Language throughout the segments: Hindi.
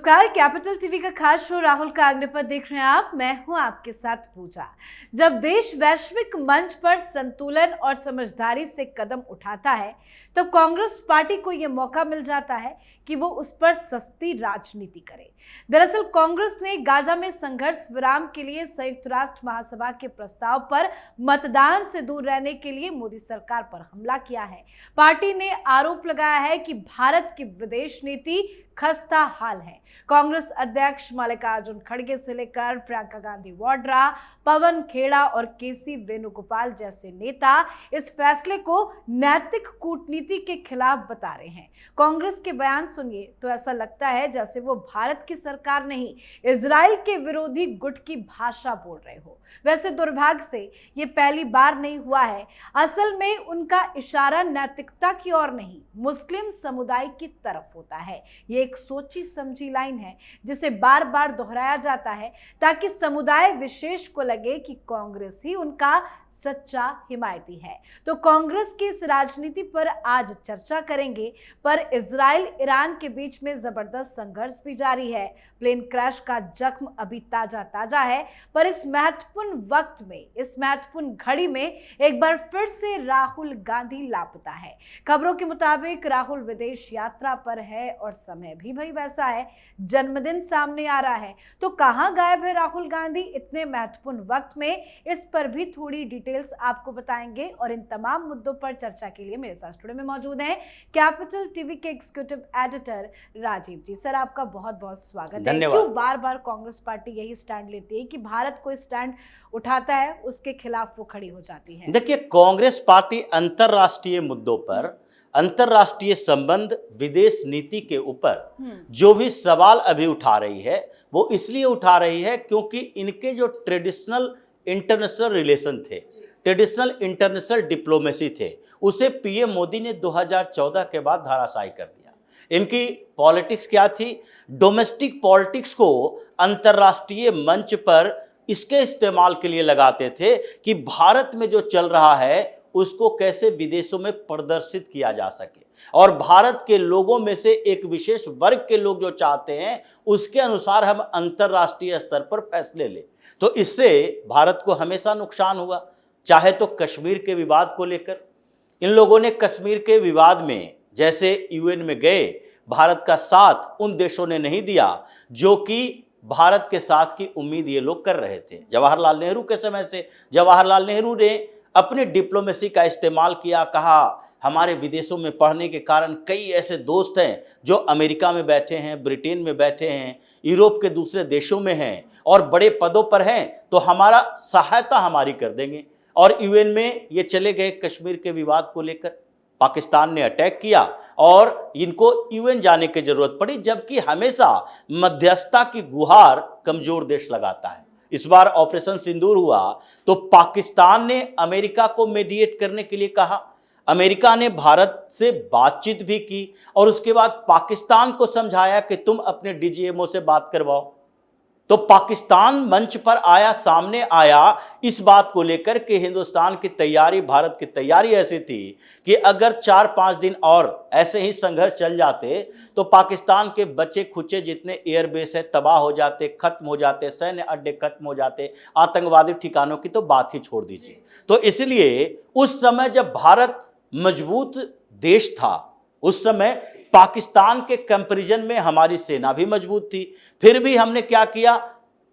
नमस्कार, कैपिटल टीवी का खास शो राहुल का अग्निपथ देख रहे हैं आप। मैं हूं आपके साथ पूजा। जब देश वैश्विक मंच पर संतुलन और समझदारी से कदम उठाता है तब कांग्रेस पार्टी को यह मौका मिल जाता है कि वो उस पर सस्ती राजनीति करे। दरअसल कांग्रेस ने गाजा में संघर्ष विराम के लिए संयुक्त राष्ट्र महासभा के प्रस्ताव पर मतदान से दूर रहने के लिए मोदी सरकार पर हमला किया है। पार्टी ने आरोप लगाया है कि भारत की विदेश नीति खस्ता हाल है। कांग्रेस अध्यक्ष मल्लिकार्जुन खड़गे से लेकर प्रियंका गांधी वाड्रा, पवन खेड़ा और केसी वेणुगोपाल जैसे नेता इस फैसले को नैतिक कूटनीति के खिलाफ बता रहे हैं। कांग्रेस के बयान सुनिए तो ऐसा लगता है जैसे वो भारत की सरकार नहीं, इजराइल के विरोधी गुट की भाषा बोल रहे हो। वैसे दुर्भाग्य से ये पहली बार नहीं हुआ है। असल में उनका इशारा नैतिकता की ओर नहीं, मुस्लिम समुदाय की तरफ होता है। ये एक सोची समझी लाइन है जिसे बार बार दोहराया जाता है ताकि समुदाय विशेष को लगे कि कांग्रेस ही उनका सच्चा हिमायती है। तो कांग्रेस की इस राजनीति पर आज चर्चा करेंगे, पर इजराइल ईरान के बीच में जबरदस्त संघर्ष भी जारी है। प्लेन क्रैश का जख्म अभी ताजा है, पर इस महत्वपूर्ण वक्त में, इस महत्वपूर्ण घड़ी में एक बार फिर से राहुल गांधी लापता है। खबरों के मुताबिक राहुल विदेश यात्रा पर है और समय भी भाई वैसा है, जन्मदिन सामने आ रहा है। तो कहां गायब है राहुल गांधी इतने महत्वपूर्ण वक्त में? इस पर भी थोड़ी डिटेल्स आपको बताएंगे और इन तमाम मुद्दों पर चर्चा के लिए मेरे साथ स्टूडियो में मौजूद हैं कैपिटल टीवी के एग्जीक्यूटिव एडिटर राजीव जी। सर, आपका बहुत बहुत स्वागत है। क्यों बार बार कांग्रेस पार्टी यही स्टैंड लेती है कि भारत कोई स्टैंड उठाता है उसके खिलाफ वो खड़ी हो जाती है? देखिए, कांग्रेस पार्टी अंतर्राष्ट्रीय मुद्दों पर, अंतर्राष्ट्रीय संबंध, विदेश नीति के ऊपर जो भी सवाल अभी उठा रही है वो इसलिए उठा रही है क्योंकि इनके जो ट्रेडिशनल इंटरनेशनल रिलेशन थे, ट्रेडिशनल इंटरनेशनल डिप्लोमेसी थे, उसे पीएम मोदी ने 2014 के बाद धराशायी कर दिया। इनकी पॉलिटिक्स क्या थी? डोमेस्टिक पॉलिटिक्स को अंतर्राष्ट्रीय मंच पर इसके इस्तेमाल के लिए लगाते थे कि भारत में जो चल रहा है उसको कैसे विदेशों में प्रदर्शित किया जा सके और भारत के लोगों में से एक विशेष वर्ग के लोग जो चाहते हैं उसके अनुसार हम अंतर्राष्ट्रीय स्तर पर फैसले लें। तो इससे भारत को हमेशा नुकसान हुआ। चाहे तो कश्मीर के विवाद को लेकर इन लोगों ने कश्मीर के विवाद में जैसे यूएन में गए, भारत का साथ उन देशों ने नहीं दिया जो कि भारत के साथ की उम्मीद ये लोग कर रहे थे। जवाहरलाल नेहरू के समय से जवाहरलाल नेहरू ने अपनी डिप्लोमेसी का इस्तेमाल किया, कहा हमारे विदेशों में पढ़ने के कारण कई ऐसे दोस्त हैं जो अमेरिका में बैठे हैं, ब्रिटेन में बैठे हैं, यूरोप के दूसरे देशों में हैं और बड़े पदों पर हैं, तो हमारा सहायता हमारी कर देंगे। और यूएन में ये चले गए कश्मीर के विवाद को लेकर। पाकिस्तान ने अटैक किया और इनको यूएन जाने की जरूरत पड़ी, जबकि हमेशा मध्यस्थता की गुहार कमजोर देश लगाता है। इस बार ऑपरेशन सिंदूर हुआ तो पाकिस्तान ने अमेरिका को मीडिएट करने के लिए कहा। अमेरिका ने भारत से बातचीत भी की और उसके बाद पाकिस्तान को समझाया कि तुम अपने डीजीएमओ से बात करवाओ। तो पाकिस्तान मंच पर आया, सामने आया इस बात को लेकर कि हिंदुस्तान की तैयारी, भारत की तैयारी ऐसी थी कि अगर 4-5 दिन और ऐसे ही संघर्ष चल जाते तो पाकिस्तान के बचे खुचे जितने एयरबेस है तबाह हो जाते, खत्म हो जाते, सैन्य अड्डे खत्म हो जाते, आतंकवादी ठिकानों की तो बात ही छोड़ दीजिए। तो इसलिए उस समय जब भारत मजबूत देश था, उस समय पाकिस्तान के कंपैरिजन में हमारी सेना भी मजबूत थी, फिर भी हमने क्या किया?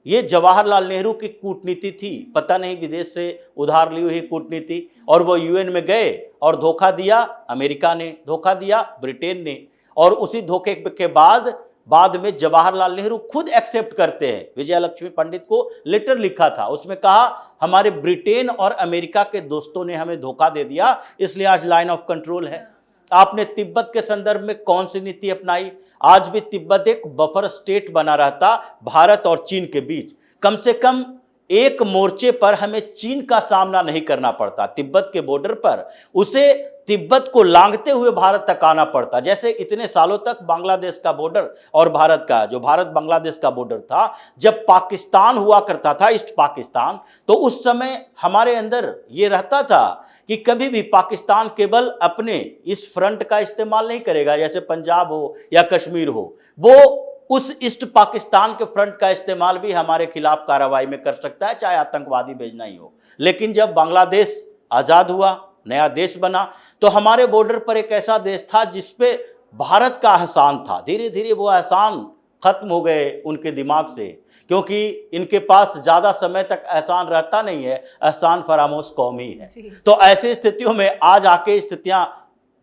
ये जवाहरलाल नेहरू की कूटनीति थी, पता नहीं विदेश से उधार ली हुई कूटनीति, और वो यूएन में गए और धोखा दिया। अमेरिका ने धोखा दिया, ब्रिटेन ने, और उसी धोखे के बाद में जवाहरलाल नेहरू खुद एक्सेप्ट करते हैं। विजयलक्ष्मी पंडित को लेटर लिखा था, उसमें कहा हमारे ब्रिटेन और अमेरिका के दोस्तों ने हमें धोखा दे दिया, इसलिए आज लाइन ऑफ कंट्रोल है। आपने तिब्बत के संदर्भ में कौन सी नीति अपनाई? आज भी तिब्बत एक बफर स्टेट बना रहता भारत और चीन के बीच। कम से कम एक मोर्चे पर हमें चीन का सामना नहीं करना पड़ता। तिब्बत के बॉर्डर पर उसे तिब्बत को लांघते हुए भारत तक आना पड़ता। जैसे इतने सालों तक बांग्लादेश का बॉर्डर और भारत का, जो भारत बांग्लादेश का बॉर्डर था, जब पाकिस्तान हुआ करता था, ईस्ट पाकिस्तान, तो उस समय हमारे अंदर ये रहता था कि कभी भी पाकिस्तान केवल अपने इस फ्रंट का इस्तेमाल नहीं करेगा, जैसे पंजाब हो या कश्मीर हो, वो उस ईस्ट पाकिस्तान के फ्रंट का इस्तेमाल भी हमारे खिलाफ कार्रवाई में कर सकता है, चाहे आतंकवादी भेजना ही हो। लेकिन जब बांग्लादेश आज़ाद हुआ, नया देश बना, तो हमारे बॉर्डर पर एक ऐसा देश था जिस पे भारत का एहसान था। धीरे धीरे वो एहसान खत्म हो गए उनके दिमाग से, क्योंकि इनके पास ज़्यादा समय तक एहसान रहता नहीं है, एहसान फरामोश कौम ही है। तो ऐसी स्थितियों में आज आके स्थितियां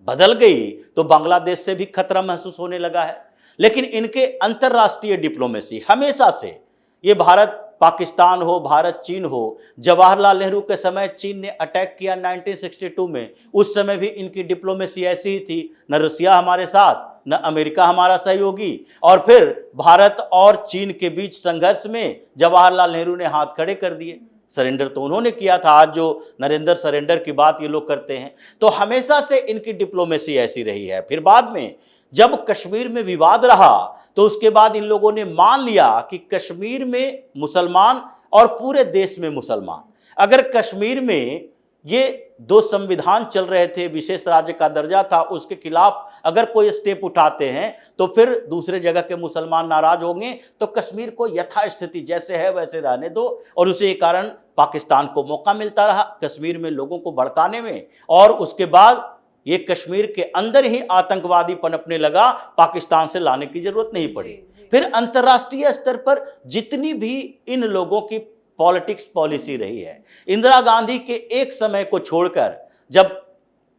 बदल गई, तो बांग्लादेश से भी खतरा महसूस होने लगा है। लेकिन इनके अंतर्राष्ट्रीय डिप्लोमेसी हमेशा से, ये भारत पाकिस्तान हो, भारत चीन हो, जवाहरलाल नेहरू के समय चीन ने अटैक किया 1962 में, उस समय भी इनकी डिप्लोमेसी ऐसी ही थी, न रसिया हमारे साथ, न अमेरिका हमारा सहयोगी। और फिर भारत और चीन के बीच संघर्ष में जवाहरलाल नेहरू ने हाथ खड़े कर दिए, सरेंडर तो उन्होंने किया था। आज जो नरेंद्र सरेंडर की बात ये लोग करते हैं, तो हमेशा से इनकी डिप्लोमेसी ऐसी रही है। फिर बाद में जब कश्मीर में विवाद रहा, तो उसके बाद इन लोगों ने मान लिया कि कश्मीर में मुसलमान और पूरे देश में मुसलमान, अगर कश्मीर में ये दो संविधान चल रहे थे, विशेष राज्य का दर्जा था, उसके खिलाफ अगर कोई स्टेप उठाते हैं तो फिर दूसरे जगह के मुसलमान नाराज होंगे, तो कश्मीर को यथास्थिति जैसे है वैसे रहने दो। और उसी कारण पाकिस्तान को मौका मिलता रहा कश्मीर में लोगों को भड़काने में, और उसके बाद ये कश्मीर के अंदर ही आतंकवादी पनपने लगा, पाकिस्तान से लाने की जरूरत नहीं पड़ी। फिर अंतर्राष्ट्रीय स्तर पर जितनी भी इन लोगों की पॉलिटिक्स पॉलिसी रही है, इंदिरा गांधी के एक समय को छोड़कर, जब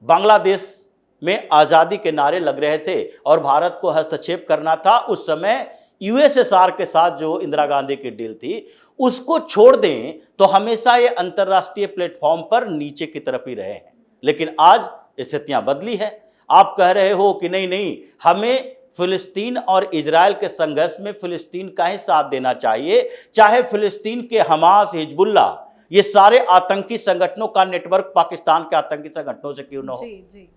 बांग्लादेश में आज़ादी के नारे लग रहे थे और भारत को हस्तक्षेप करना था, उस समय यूएसएसआर के साथ जो इंदिरा गांधी की डील थी, उसको छोड़ दें तो हमेशा ये अंतर्राष्ट्रीय प्लेटफॉर्म पर नीचे की तरफ ही रहे हैं। लेकिन आज स्थितियां बदली है। आप कह रहे हो कि नहीं नहीं, हमें फिलिस्तीन और इजराइल के संघर्ष में फिलिस्तीन का ही साथ देना चाहिए, चाहे फिलिस्तीन के हमास, हिजबुल्ला, ये सारे आतंकी संगठनों का नेटवर्क पाकिस्तान के आतंकी संगठनों से क्यों ना हो।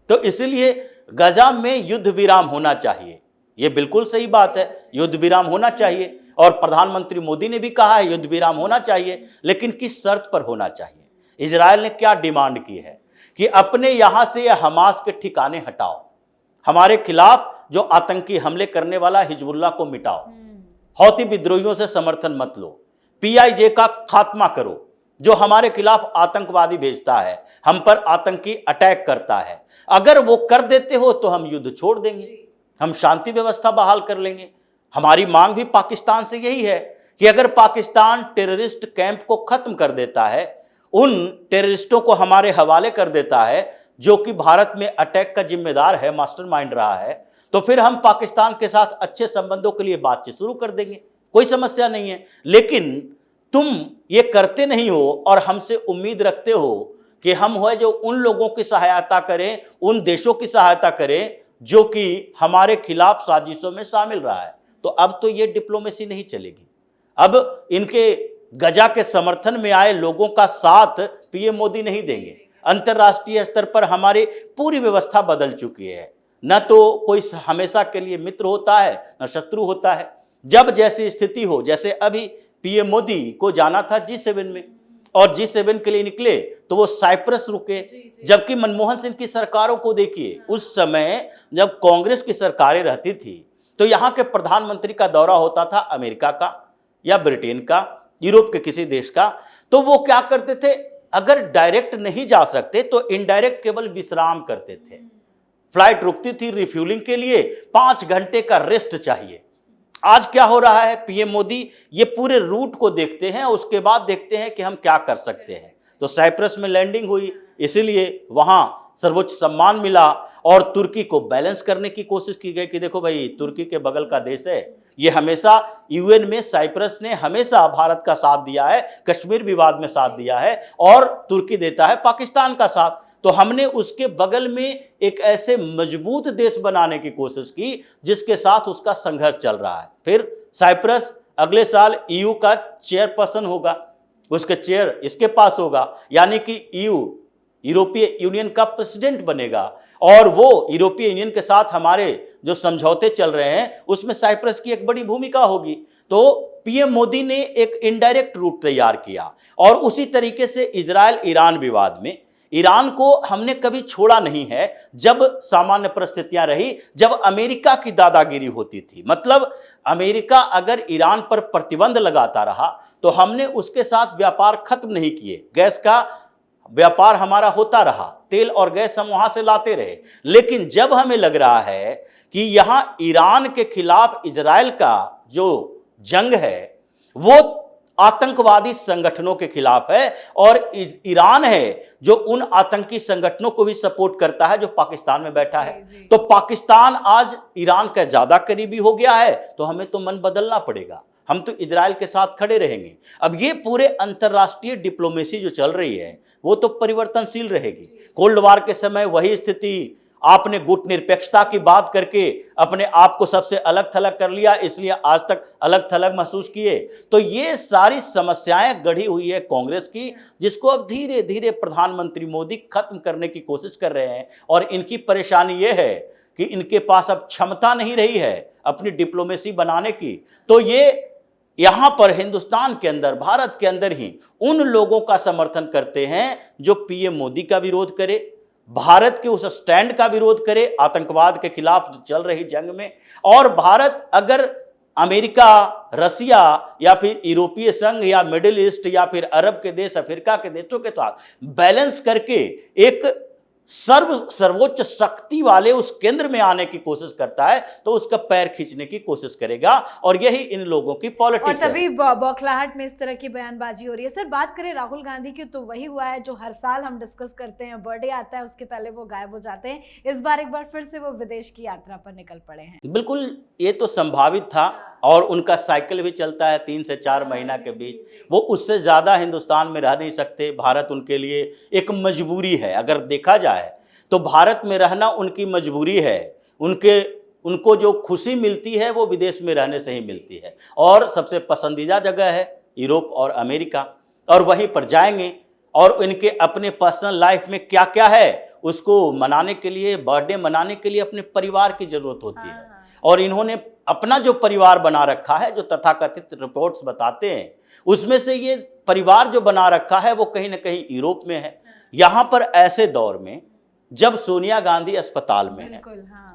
तो इसलिए गजा में युद्ध विराम होना चाहिए, ये बिल्कुल सही बात है, युद्ध विराम होना चाहिए। और प्रधानमंत्री मोदी ने भी कहा है युद्ध विराम होना चाहिए, लेकिन किस शर्त पर होना चाहिए। इजराइल ने क्या डिमांड की है कि अपने यहां से हमास के ठिकाने हटाओ, हमारे खिलाफ जो आतंकी हमले करने वाला हिजबुल्ला को मिटाओ, हौती विद्रोहियों से समर्थन मत लो, पीआईजे का खात्मा करो, जो हमारे खिलाफ आतंकवादी भेजता है, हम पर आतंकी अटैक करता है। अगर वो कर देते हो तो हम युद्ध छोड़ देंगे, हम शांति व्यवस्था बहाल कर लेंगे। हमारी मांग भी पाकिस्तान से यही है कि अगर पाकिस्तान टेररिस्ट कैंप को खत्म कर देता है, उन टेररिस्टों को हमारे हवाले कर देता है जो कि भारत में अटैक का जिम्मेदार है, मास्टरमाइंड रहा है, तो फिर हम पाकिस्तान के साथ अच्छे संबंधों के लिए बातचीत शुरू कर देंगे, कोई समस्या नहीं है। लेकिन तुम ये करते नहीं हो और हमसे उम्मीद रखते हो कि हम हो जो उन लोगों की सहायता करें, उन देशों की सहायता करें जो कि हमारे खिलाफ साजिशों में शामिल रहा है, तो अब तो ये डिप्लोमेसी नहीं चलेगी। अब इनके गजा के समर्थन में आए लोगों का साथ पीएम मोदी नहीं देंगे। अंतर्राष्ट्रीय स्तर पर हमारी पूरी व्यवस्था बदल चुकी है, न तो कोई हमेशा के लिए मित्र होता है न शत्रु होता है। जब जैसी स्थिति हो, जैसे अभी पीएम मोदी को जाना था G7 में, और G7 के लिए निकले तो वो साइप्रस रुके, जबकि मनमोहन सिंह की सरकारों को देखिए, उस समय जब कांग्रेस की सरकारें रहती थी तो यहाँ के प्रधानमंत्री का दौरा होता था अमेरिका का या ब्रिटेन का, यूरोप के किसी देश का, तो वो क्या करते थे, अगर डायरेक्ट नहीं जा सकते तो इनडायरेक्ट केवल विश्राम करते थे। फ्लाइट रुकती थी रिफ्यूलिंग के लिए, 5 घंटे का रेस्ट चाहिए। आज क्या हो रहा है, पीएम मोदी ये पूरे रूट को देखते हैं, उसके बाद देखते हैं कि हम क्या कर सकते हैं। तो साइप्रस में लैंडिंग हुई, इसीलिए वहां सर्वोच्च सम्मान मिला, और तुर्की को बैलेंस करने की कोशिश की गई कि देखो भाई, तुर्की के बगल का देश है, ये हमेशा यूएन में साइप्रस ने हमेशा भारत का साथ दिया है, कश्मीर विवाद में साथ दिया है, और तुर्की देता है पाकिस्तान का साथ। तो हमने उसके बगल में एक ऐसे मजबूत देश बनाने की कोशिश की जिसके साथ उसका संघर्ष चल रहा है। फिर साइप्रस अगले साल ईयू का चेयरपर्सन होगा, उसके चेयर इसके पास होगा, यानी कि यूरोपीय यूनियन का प्रेसिडेंट बनेगा, और वो यूरोपीय यूनियन के साथ हमारे जो समझौते चल रहे हैं उसमें साइप्रस की एक बड़ी भूमिका होगी। तो पीएम मोदी ने एक इनडायरेक्ट रूट तैयार किया, और उसी तरीके से इजराइल ईरान विवाद में ईरान को हमने कभी छोड़ा नहीं है जब सामान्य परिस्थितियां रही, जब अमेरिका की दादागिरी होती थी। मतलब अमेरिका अगर ईरान पर प्रतिबंध लगाता रहा तो हमने उसके साथ व्यापार खत्म नहीं किए। गैस का व्यापार हमारा होता रहा, तेल और गैस हम वहां से लाते रहे। लेकिन जब हमें लग रहा है कि यहां ईरान के खिलाफ इजराइल का जो जंग है वो आतंकवादी संगठनों के खिलाफ है, और ईरान है जो उन आतंकी संगठनों को भी सपोर्ट करता है जो पाकिस्तान में बैठा है, तो पाकिस्तान आज ईरान का ज्यादा करीबी हो गया है, तो हमें तो मन बदलना पड़ेगा, हम तो इजराइल के साथ खड़े रहेंगे। अब ये पूरे अंतर्राष्ट्रीय डिप्लोमेसी जो चल रही है वो तो परिवर्तनशील रहेगी। कोल्ड वार के समय वही स्थिति, आपने गुट निरपेक्षता की बात करके अपने आप को सबसे अलग थलग कर लिया, इसलिए आज तक अलग थलग महसूस किए। तो ये सारी समस्याएं गढ़ी हुई है कांग्रेस की, जिसको अब धीरे धीरे प्रधानमंत्री मोदी खत्म करने की कोशिश कर रहे हैं। और इनकी परेशानी ये है कि इनके पास अब क्षमता नहीं रही है अपनी डिप्लोमेसी बनाने की। तो ये यहां पर हिंदुस्तान के अंदर, भारत के अंदर ही उन लोगों का समर्थन करते हैं जो पीएम मोदी का विरोध करे, भारत के उस स्टैंड का विरोध करे आतंकवाद के खिलाफ चल रही जंग में। और भारत अगर अमेरिका, रसिया या फिर यूरोपीय संघ या मिडिल ईस्ट या फिर अरब के देश, अफ्रीका के देशों के साथ बैलेंस करके एक सर्वोच्च शक्ति वाले उस केंद्र में आने की कोशिश करता है, तो उसका पैर खींचने की कोशिश करेगा। और यही इन लोगों की पॉलिटिक्स है। और तभी बौखलाहट में इस तरह की बयानबाजी हो रही है। सर, बात करें राहुल गांधी की तो वही हुआ है जो हर साल हम डिस्कस करते हैं, बर्थडे आता है उसके पहले वो गायब हो जाते हैं। इस बार एक बार फिर से वो विदेश की यात्रा पर निकल पड़े हैं। बिल्कुल, ये तो संभावित था, और उनका साइकिल भी चलता है 3 से 4 महीना के बीच। वो उससे ज़्यादा हिंदुस्तान में रह नहीं सकते। भारत उनके लिए एक मजबूरी है। अगर देखा जाए तो भारत में रहना उनकी मजबूरी है। उनको जो खुशी मिलती है वो विदेश में रहने से ही मिलती है, और सबसे पसंदीदा जगह है यूरोप और अमेरिका, और वहीं पर जाएंगे। और इनके अपने पर्सनल लाइफ में क्या क्या है उसको मनाने के लिए, बर्थडे मनाने के लिए अपने परिवार की जरूरत होती है। और इन्होंने अपना जो परिवार बना रखा है, जो तथाकथित रिपोर्ट्स बताते हैं, उसमें से ये परिवार जो बना रखा है वो कहीं ना कहीं यूरोप में है। यहाँ पर ऐसे दौर में जब सोनिया गांधी अस्पताल में है,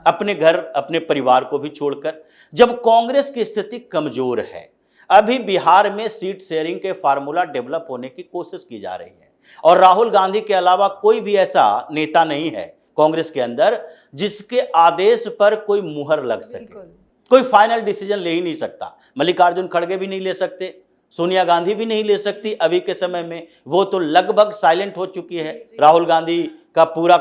अपने घर, अपने परिवार को भी छोड़कर, जब कांग्रेस की स्थिति कमजोर है, अभी बिहार में सीट शेयरिंग के फार्मूला डेवलप होने की कोशिश की जा रही है, और राहुल गांधी के अलावा कोई भी ऐसा नेता नहीं है कांग्रेस के अंदर जिसके आदेश पर कोई मुहर लग सके। कोई फाइनल डिसीजन ले ही नहीं सकता। मल्लिकार्जुन खड़गे भी नहीं ले सकते, सोनिया गांधी भी नहीं ले सकती अभी के समय में। वो तो लगभग साइलेंट हो चुकी है। राहुल गांधी का पूरा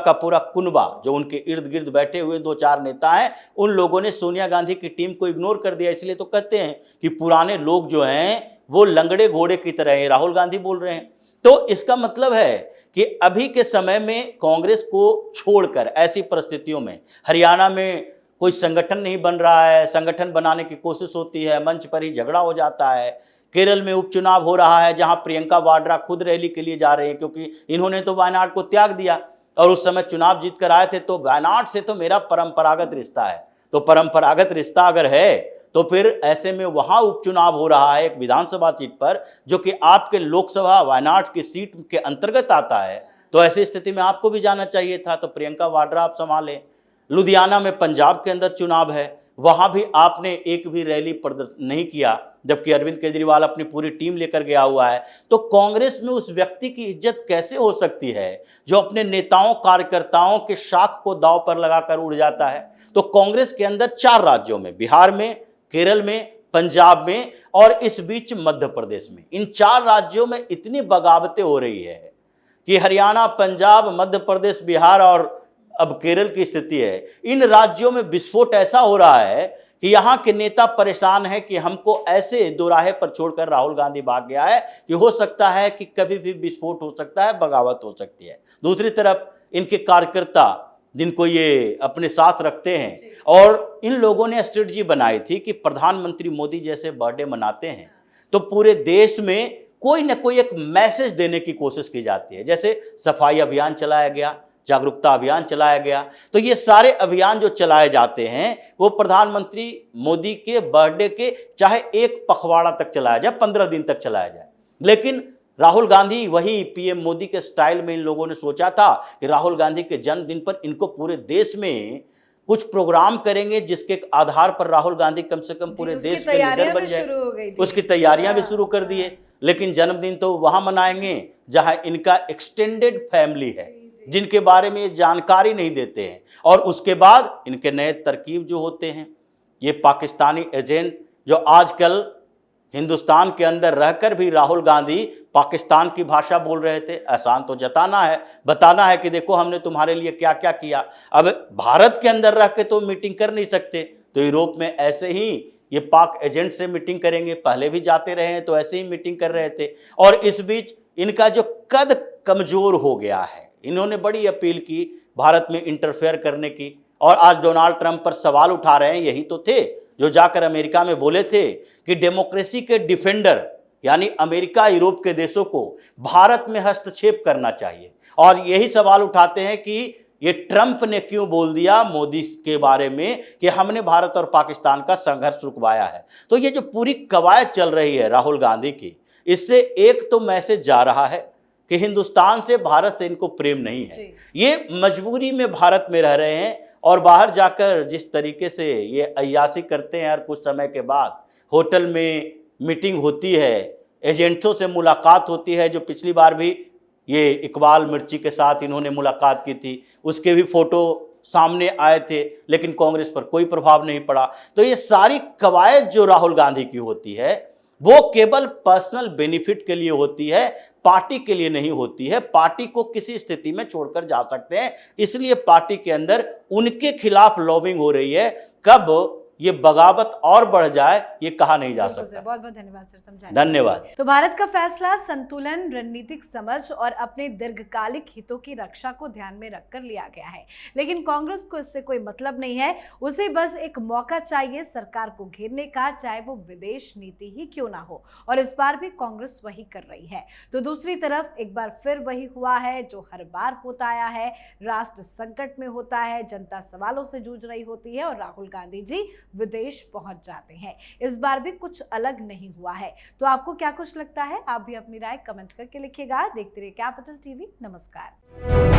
कुनबा जो उनके इर्द गिर्द बैठे हुए 2-4 नेता हैं, उन लोगों ने सोनिया गांधी की टीम को इग्नोर कर दिया। इसलिए तो कहते हैं कि पुराने लोग जो हैं वो लंगड़े घोड़े की तरह हैं। राहुल गांधी बोल रहे हैं। तो इसका मतलब है कि अभी के समय में कांग्रेस को छोड़कर ऐसी परिस्थितियों में हरियाणा में कोई संगठन नहीं बन रहा है, संगठन बनाने की कोशिश होती है, मंच पर ही झगड़ा हो जाता है। केरल में उपचुनाव हो रहा है जहां प्रियंका वाड्रा खुद रैली के लिए जा रहे हैं, क्योंकि इन्होंने तो वायनाड को त्याग दिया और उस समय चुनाव जीत कर आए थे। तो वायनाड से तो मेरा परंपरागत रिश्ता है, तो परंपरागत रिश्ता अगर है तो फिर ऐसे में वहां उपचुनाव हो रहा है एक विधानसभा सीट पर, जो कि आपके लोकसभा वायनाड की सीट के अंतर्गत आता है। तो ऐसी स्थिति में आपको भी जाना चाहिए था। तो प्रियंका वाड्रा आप संभालें। लुधियाना में पंजाब के अंदर चुनाव है, वहां भी आपने एक भी रैली प्रदर्शन नहीं किया, जबकि अरविंद केजरीवाल अपनी पूरी टीम लेकर गया हुआ है। तो कांग्रेस में उस व्यक्ति की इज्जत कैसे हो सकती है जो अपने नेताओं कार्यकर्ताओं के शाख को दांव पर लगाकर उड़ जाता है। तो कांग्रेस के अंदर 4 राज्यों में, बिहार में, केरल में, पंजाब में और इस बीच मध्य प्रदेश में, इन 4 राज्यों में इतनी बगावतें हो रही है कि हरियाणा, पंजाब, मध्य प्रदेश, बिहार और अब केरल की स्थिति है। इन राज्यों में विस्फोट ऐसा हो रहा है कि यहाँ के नेता परेशान है कि हमको ऐसे दोराहे पर छोड़कर राहुल गांधी भाग गया है कि हो सकता है कि कभी भी विस्फोट हो सकता है, बगावत हो सकती है। दूसरी तरफ इनके कार्यकर्ता जिनको ये अपने साथ रखते हैं, और इन लोगों ने स्ट्रेटजी बनाई थी कि प्रधानमंत्री मोदी जैसे बर्थडे मनाते हैं तो पूरे देश में कोई ना कोई एक मैसेज देने की कोशिश की जाती है। जैसे सफाई अभियान चलाया गया, जागरूकता अभियान चलाया गया। तो ये सारे अभियान जो चलाए जाते हैं वो प्रधानमंत्री मोदी के बर्थडे के चाहे एक पखवाड़ा तक चलाया जाए, 15 दिन तक चलाया जाए, लेकिन राहुल गांधी वही पीएम मोदी के स्टाइल में इन लोगों ने सोचा था कि राहुल गांधी के जन्मदिन पर इनको पूरे देश में कुछ प्रोग्राम करेंगे जिसके आधार पर राहुल गांधी कम से कम पूरे देश के लीडर बन जाए। उसकी तैयारियां भी शुरू कर दिए, लेकिन जन्मदिन तो वहां मनाएंगे जहां इनका एक्सटेंडेड फैमिली है, जिनके बारे में ये जानकारी नहीं देते हैं। और उसके बाद इनके नए तरकीब जो होते हैं, ये पाकिस्तानी एजेंट जो आजकल हिंदुस्तान के अंदर रहकर भी राहुल गांधी पाकिस्तान की भाषा बोल रहे थे। एहसान तो जताना है, बताना है कि देखो हमने तुम्हारे लिए क्या क्या किया। अब भारत के अंदर रह के तो मीटिंग कर नहीं सकते, तो यूरोप में ऐसे ही ये पाक एजेंट से मीटिंग करेंगे। पहले भी जाते रहे हैं तो ऐसे ही मीटिंग कर रहे थे। और इस बीच इनका जो कद कमजोर हो गया है, इन्होंने बड़ी अपील की भारत में इंटरफेयर करने की, और आज डोनाल्ड ट्रंप पर सवाल उठा रहे हैं। यही तो थे जो जाकर अमेरिका में बोले थे कि डेमोक्रेसी के डिफेंडर यानी अमेरिका यूरोप के देशों को भारत में हस्तक्षेप करना चाहिए। और यही सवाल उठाते हैं कि ये ट्रंप ने क्यों बोल दिया मोदी के बारे में कि हमने भारत और पाकिस्तान का संघर्ष रुकवाया है। तो ये जो पूरी कवायद चल रही है राहुल गांधी की, इससे एक तो मैसेज जा रहा है कि हिंदुस्तान से, भारत से इनको प्रेम नहीं है। ये मजबूरी में भारत में रह रहे हैं और बाहर जाकर जिस तरीके से ये अय्याशी करते हैं, हर कुछ समय के बाद होटल में मीटिंग होती है, एजेंटों से मुलाकात होती है। जो पिछली बार भी ये इकबाल मिर्ची के साथ इन्होंने मुलाकात की थी, उसके भी फोटो सामने आए थे, लेकिन कांग्रेस पर कोई प्रभाव नहीं पड़ा। तो ये सारी कवायद जो राहुल गांधी की होती है वो केवल पर्सनल बेनिफिट के लिए होती है, पार्टी के लिए नहीं होती है। पार्टी को किसी स्थिति में छोड़कर जा सकते हैं, इसलिए पार्टी के अंदर उनके खिलाफ लॉबिंग हो रही है। कब ये बगावत और बढ़ जाए ये कहा नहीं जा सकता। बहुत बहुत धन्यवाद सर, समझाने। धन्यवाद। तो भारत का फैसला संतुलन, रणनीतिक समझ और अपने दीर्घकालिक हितों की रक्षा को ध्यान में रखकर लिया गया है, लेकिन कांग्रेस को इससे कोई मतलब नहीं है। उसे बस एक मौका चाहिए सरकार को घेरने का, चाहे वो विदेश नीति ही क्यों ना हो। और इस बार भी कांग्रेस वही कर रही है। तो दूसरी तरफ एक बार फिर वही हुआ है जो हर बार होता आया है। राष्ट्र संकट में होता है, जनता सवालों से जूझ रही होती है और राहुल गांधी जी विदेश पहुंच जाते हैं। इस बार भी कुछ अलग नहीं हुआ है। तो आपको क्या कुछ लगता है? आप भी अपनी राय कमेंट करके लिखिएगा। देखते रहिए कैपिटल टीवी। नमस्कार।